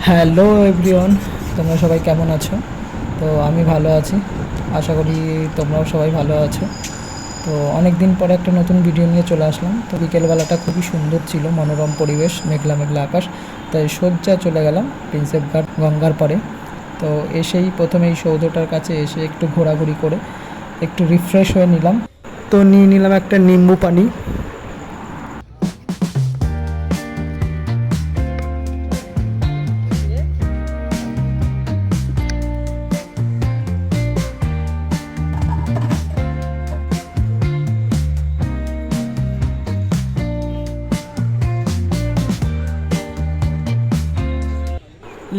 Hello everyone, তোমরা সবাই কেমন আছো? তো আমি ভালো আছি, আশা করি তোমরাও সবাই ভালো আছো। তো অনেক দিন পরে একটা নতুন ভিডিও নিয়ে চলে আসলাম। তো বিকেলবেলাটা খুবই সুন্দর ছিল, মনোরম পরিবেশ, মেঘলা মেঘলা আকাশ। তাই সোজা চলে গেলাম প্রিন্সেপ ঘাট গঙ্গার পাড়ে। তো প্রথমে এই সৌধটার কাছে এসে একটু ঘোরাঘুরি করে একটু রিফ্রেশ হয়ে নিলাম। তো নিয়ে নিলাম একটা নিম্বু পানি।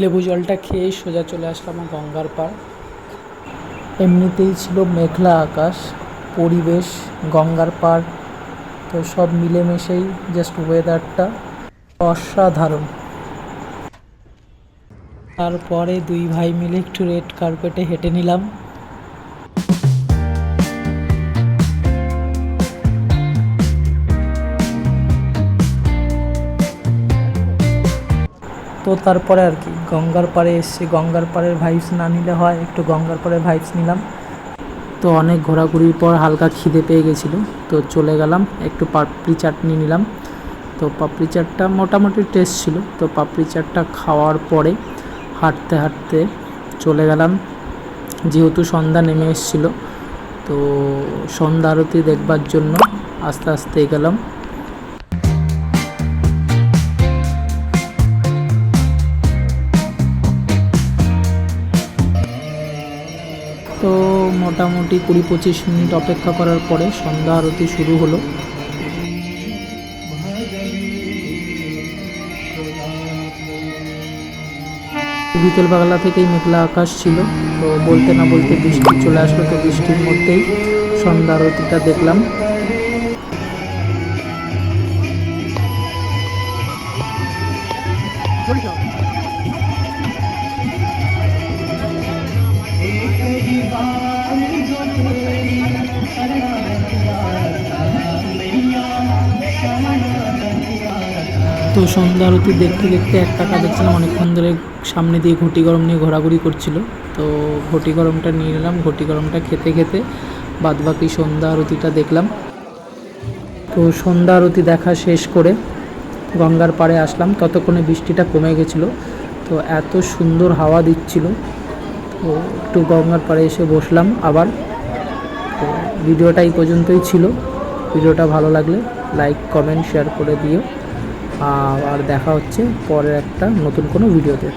লেবু জলটা খেয়ে সোজা চলে আসলাম গঙ্গার পাড়। এমনিতেই ছিল মেঘলা আকাশ, পরিবেশ, গঙ্গার পাড়, তো সব মিলেমিশেই জাস্ট ওয়েদারটা অসাধারণ। তারপরে দুই ভাই মিলে একটু রেড কার্পেটে হেঁটে নিলাম। তো তারপরে আর কি গঙ্গার পাড়ে এসে গঙ্গার পাড়ের ভাইবস না নিলে হয়, একটু গঙ্গার পাড়ের ভাইবস নিলাম। তো অনেক ঘোরাঘুরির পর হালকা খিদে পেয়ে গেছিলো, তো চলে গেলাম একটু পাপড়ি চাটনি নিলাম। তো পাপড়ি চাটটা মোটামুটি টেস্ট ছিল। তো পাপড়ি চাটটা খাওয়ার পরে হাঁটতে হাঁটতে চলে গেলাম, যেহেতু সন্ধ্যা নেমে এসেছিলো, তো সন্ধ্যা আরতি দেখবার জন্য আস্তে আস্তে গেলাম। তো মোটামুটি 20-25 মিনিট অপেক্ষা করার পরে সন্ধ্যা আরতি শুরু হলো। বিকেলবেলা থেকেই মেঘলা আকাশ ছিল, তো বলতে না বলতে বৃষ্টি চলে আসলো। তো বৃষ্টির মধ্যেই সন্ধ্যা আরতিটা দেখলাম। তো সন্ধ্যা আরতি দেখতে দেখতে এক কাকা দেখছিলাম অনেকক্ষণ ধরে সামনে দিয়ে ঘটি গরম নিয়ে ঘোরাঘুরি করছিল। তো ঘটি গরমটা নিয়ে নিলাম, ঘটি গরমটা খেতে খেতে বাদবাকি সন্ধ্যা আরতিটা দেখলাম। তো সন্ধ্যা আরতি দেখা শেষ করে গঙ্গার পাড়ে আসলাম, ততক্ষণে বৃষ্টিটা কমে গেছিলো। তো এত সুন্দর হাওয়া দিচ্ছিল, তো একটু গঙ্গার পাড়ে এসে বসলাম আবার। তো ভিডিওটা এই পর্যন্তই ছিল। ভিডিওটা ভালো লাগলে লাইক কমেন্ট শেয়ার করে দিও। আর দেখা হচ্ছে পরের একটা নতুন কোনো ভিডিওতে।